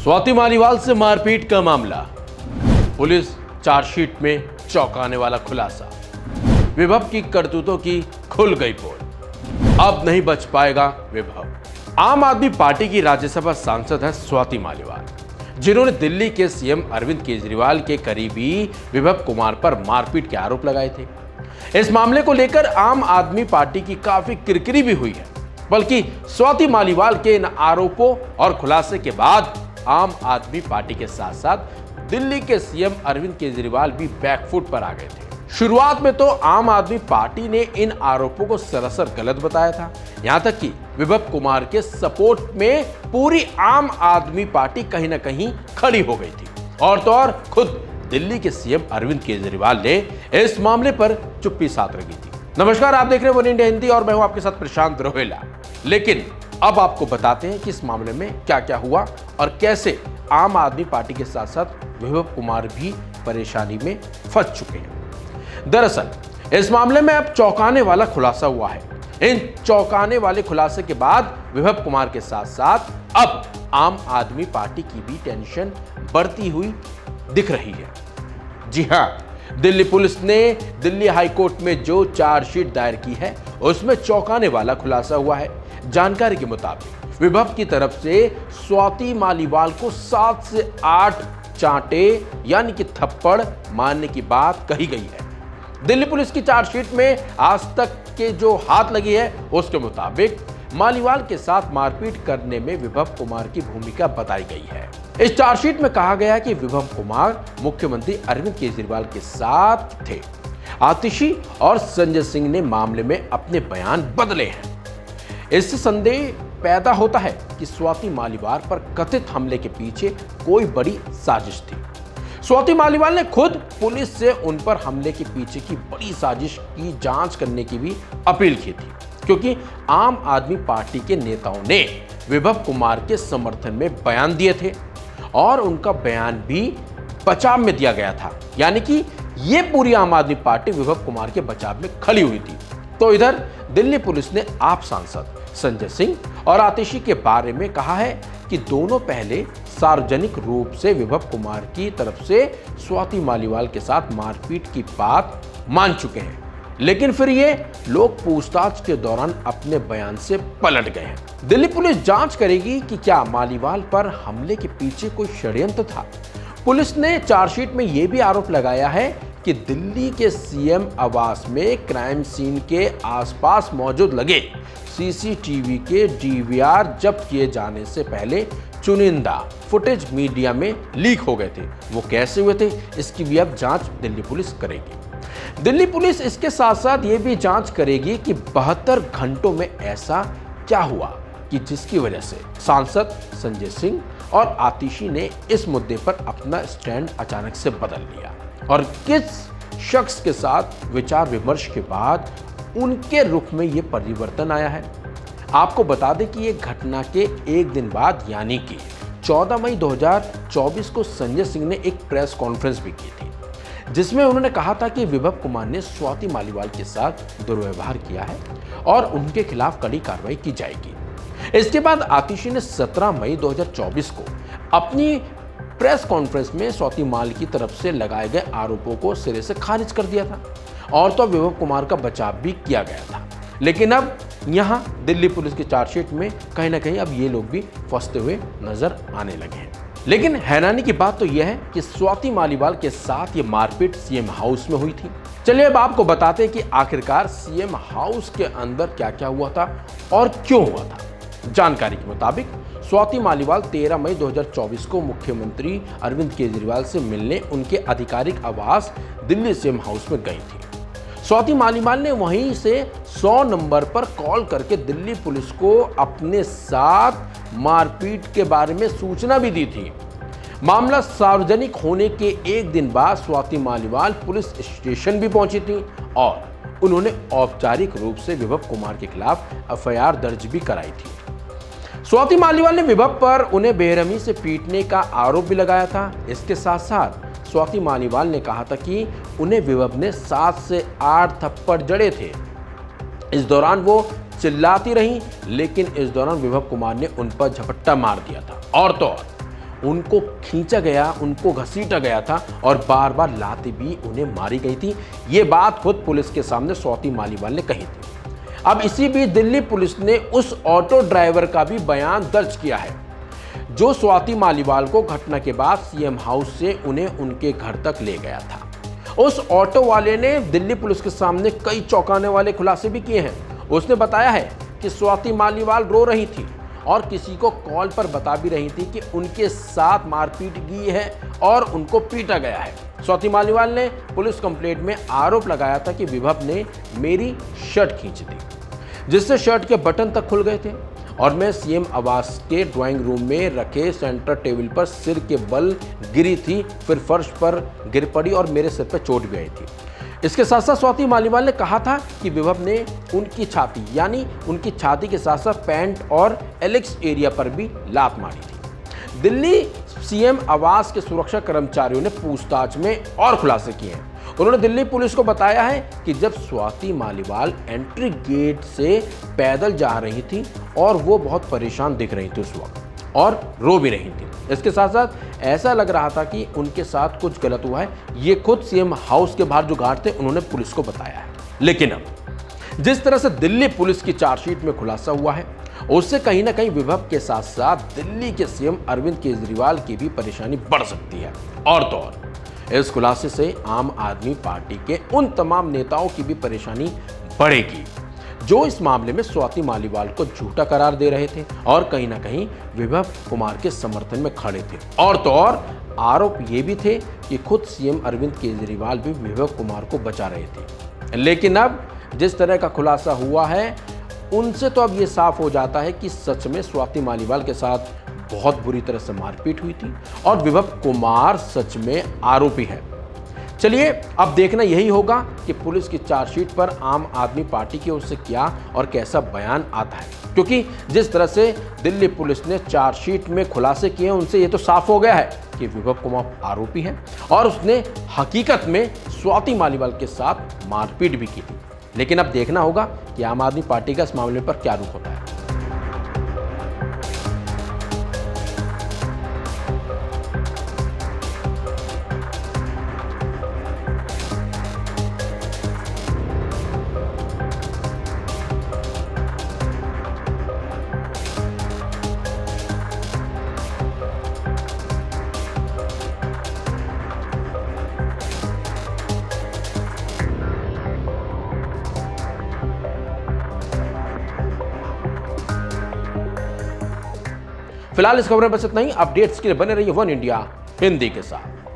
स्वाति मालीवाल से मारपीट का मामला, पुलिस चार्जशीट में चौंकाने वाला खुलासा। विभव की करतूतों की खुल गई पोल, अब नहीं बच पाएगा विभव। आम आदमी पार्टी की राज्यसभा सांसद है स्वाति मालीवाल, जिन्होंने दिल्ली के सीएम अरविंद केजरीवाल के करीबी विभव कुमार पर मारपीट के आरोप लगाए थे। इस मामले को लेकर आम आदमी पार्टी की काफी किरकिरी भी हुई है, बल्कि स्वाति मालीवाल के इन आरोपों और खुलासे के बाद आम आदमी पार्टी के साथ साथ दिल्ली के सीएम अरविंद केजरीवाल भी बैकफुट पर आ गए थे। शुरुआत में तो आम आदमी पार्टी ने इन आरोपों को सरासर गलत बताया था, यहां तक कि विभव कुमार के सपोर्ट में पूरी आम आदमी पार्टी कहीं ना कहीं खड़ी हो गई थी। और तो और खुद दिल्ली के सीएम अरविंद केजरीवाल ने इस मामले पर चुप्पी साध रखी थी। नमस्कार, आप देख रहे हैं वन इंडिया हिंदी और मैं हूं आपके साथ प्रशांत रोहेला। लेकिन अब आपको बताते हैं कि इस मामले में क्या क्या हुआ और कैसे आम आदमी पार्टी के साथ साथ विभव कुमार भी परेशानी में फंस चुके हैं। दरअसल इस मामले में अब चौंकाने वाला खुलासा हुआ है। इन चौंकाने वाले खुलासे के बाद विभव कुमार के साथ साथ अब आम आदमी पार्टी की भी टेंशन बढ़ती हुई दिख रही है। जी हां, दिल्ली पुलिस ने दिल्ली हाईकोर्ट में जो चार्जशीट दायर की है उसमें चौंकाने वाला खुलासा हुआ है। जानकारी के मुताबिक विभव की तरफ से स्वाति मालीवाल को 7 से 8 चांटे यानी कि थप्पड़ मारने की बात कही गई है। दिल्ली पुलिस की चार्जशीट में आज तक के जो हाथ लगी है उसके मुताबिक मालीवाल के साथ मारपीट करने में विभव कुमार की भूमिका बताई गई है। इस चार्जशीट में कहा गया कि विभव कुमार मुख्यमंत्री अरविंद केजरीवाल के साथ थे। आतिशी और संजय सिंह ने मामले में अपने बयान बदले हैं। इससे संदेह पैदा होता है कि स्वाति मालीवाल पर कथित हमले के पीछे कोई बड़ी साजिश थी। स्वाति मालीवाल ने खुद पुलिस से उन पर हमले के पीछे की बड़ी साजिश की जांच करने की भी अपील की थी, क्योंकि आम आदमी पार्टी के नेताओं ने विभव कुमार के समर्थन में बयान दिए थे और उनका बयान भी बचाव में दिया गया था, यानी कि ये पूरी आम आदमी पार्टी विभव कुमार के बचाव में खड़ी हुई थी। तो इधर दिल्ली पुलिस ने आप सांसद संजय सिंह और आतिशी के बारे में कहा है कि दोनों पहले सार्वजनिक रूप से विभव कुमार की तरफ से स्वाति मालीवाल के साथ मारपीट की बात मान चुके हैं, लेकिन फिर ये लोग पूछताछ के दौरान अपने बयान से पलट गए हैं। दिल्ली पुलिस जांच करेगी कि क्या मालीवाल पर हमले के पीछे कोई षड्यंत्र था। पुलिस ने चार्जशीट में यह भी आरोप लगाया है कि दिल्ली के सीएम आवास में क्राइम सीन के आसपास मौजूद लगे सीसीटीवी के डीवीआर जब्त किए जाने से पहले चुनिंदा फुटेज मीडिया में लीक हो गए थे। वो कैसे हुए थे, इसकी भी अब जांच दिल्ली पुलिस करेगी। दिल्ली पुलिस इसके साथ साथ ये भी जांच करेगी कि 72 घंटों में ऐसा क्या हुआ कि जिसकी वजह से सांसद संजय सिंह और आतिशी ने इस मुद्दे पर अपना स्टैंड अचानक से बदल लिया और किस शख्स के साथ विचार विमर्श के बाद उनके रुख में यह परिवर्तन आया है। आपको बता दें कि यह घटना के एक दिन बाद यानी कि 14 मई 2024 को संजय सिंह ने एक प्रेस कॉन्फ्रेंस भी की थी, जिसमें उन्होंने कहा था कि विभव कुमार ने स्वाति मालीवाल के साथ दुर्व्यवहार किया है और उनके खिलाफ कड़ी कार्रवाई की जाएगी। इसके बाद आतिशी ने 17 मई 2024 को अपनी प्रेस कॉन्फ्रेंस में स्वाति माल की तरफ से लगाए गए आरोपों को सिरे से खारिज कर दिया था और तो विभव कुमार का बचाव भी किया गया था। लेकिन अब यहां दिल्ली पुलिस की चार्जशीट में कहीं ना कहीं अब ये लोग भी फंसते हुए नजर आने लगे हैं। लेकिन हैरानी की बात तो यह है कि स्वाति मालीवाल के साथ ये मारपीट सीएम हाउस में हुई थी। चलिए अब आपको बताते हैं कि आखिरकार सीएम हाउस के अंदर क्या क्या हुआ था और क्यों हुआ था। जानकारी के मुताबिक स्वाति मालीवाल 13 मई 2024 को मुख्यमंत्री अरविंद केजरीवाल से मिलने उनके आधिकारिक आवास दिल्ली सीएम हाउस में गई थी। स्वाति मालीवाल ने वहीं से 100 नंबर पर कॉल करके दिल्ली पुलिस को अपने साथ मारपीट के बारे में सूचना भी दी थी। मामला सार्वजनिक होने के एक दिन बाद स्वाति मालीवाल पुलिस स्टेशन भी पहुंची थी और उन्होंने औपचारिक रूप से विभव कुमार के खिलाफ एफआईआर दर्ज भी कराई थी। स्वाति मालीवाल ने विभव पर उन्हें बेरहमी से पीटने का आरोप भी लगाया था। इसके साथ साथ स्वाति मालीवाल ने कहा था कि उन्हें विभव ने 7 से 8 थप्पड़ जड़े थे। इस दौरान वो चिल्लाती रहीं, लेकिन इस दौरान विभव कुमार ने उन पर झपट्टा मार दिया था। और तो और उनको खींचा गया, उनको घसीटा गया था और बार बार लातें भी उन्हें मारी गई थी। ये बात खुद पुलिस के सामने स्वाति मालीवाल ने कही थी। अब इसी बीच दिल्ली पुलिस ने उस ऑटो ड्राइवर का भी बयान दर्ज किया है जो स्वाति मालीवाल को घटना के बाद सीएम हाउस से उन्हें उनके घर तक ले गया था। उस ऑटो वाले ने दिल्ली पुलिस के सामने कई चौंकाने वाले खुलासे भी किए हैं। उसने बताया है कि स्वाति मालीवाल रो रही थी और किसी को कॉल पर बता भी रही थी कि उनके साथ मारपीट की है और उनको पीटा गया है। स्वाति मालीवाल ने पुलिस कंप्लेंट में आरोप लगाया था कि विभव ने मेरी शर्ट खींच दी, जिससे शर्ट के बटन तक खुल गए थे और मैं सीएम आवास के ड्राइंग रूम में रखे सेंटर टेबल पर सिर के बल गिरी थी, फिर फर्श पर गिर पड़ी और मेरे सिर पर चोट भी आई थी। इसके साथ साथ स्वाति मालीवाल ने कहा था कि विभव ने उनकी छाती यानी उनकी छाती के साथ साथ पैंट और एलेक्स एरिया पर भी लात मारी थी। दिल्ली सीएम आवास के सुरक्षा कर्मचारियों ने पूछताछ में और खुलासे किए हैं। उन्होंने दिल्ली पुलिस को बताया है कि जब स्वाति मालीवाल एंट्री गेट से पैदल जा रही थी और वो बहुत परेशान दिख रही थी उस वक्त और रो भी रही थी। इसके साथ साथ ऐसा लग रहा था कि उनके साथ कुछ गलत हुआ है। ये खुद सीएम हाउस के बाहर जो गार्ड थे उन्होंने पुलिस को बताया है। लेकिन अब जिस तरह से दिल्ली पुलिस की चार्जशीट में खुलासा हुआ है उससे कहीं ना कहीं विभव के साथ साथ दिल्ली के सीएम अरविंद केजरीवाल की भी परेशानी बढ़ सकती है। और तो और इस खुलासे से आम आदमी पार्टी के उन तमाम नेताओं की भी परेशानी बढ़ेगी जो इस मामले में स्वाति मालीवाल को झूठा करार दे रहे थे और कहीं ना कहीं विभव कुमार के समर्थन में खड़े थे। और तो और आरोप ये भी थे कि खुद सीएम अरविंद केजरीवाल भी विभव कुमार को बचा रहे थे। लेकिन अब जिस तरह का खुलासा हुआ है उनसे तो अब ये साफ हो जाता है कि सच में स्वाति मालीवाल के साथ बहुत बुरी तरह से मारपीट हुई थी और विभव कुमार सच में आरोपी है। चलिए अब देखना यही होगा कि पुलिस की चार्जशीट पर आम आदमी पार्टी की ओर से क्या और कैसा बयान आता है, क्योंकि जिस तरह से दिल्ली पुलिस ने चार्जशीट में खुलासे किए हैं उनसे ये तो साफ हो गया है कि विभव कुमार आरोपी है और उसने हकीकत में स्वाति मालीवाल के साथ मारपीट भी की थी। लेकिन अब देखना होगा कि आम आदमी पार्टी का इस मामले पर क्या रुख होता है। फिलहाल इस खबर में बस इतना ही। अपडेट्स के लिए बने रहिए वन इंडिया हिंदी के साथ।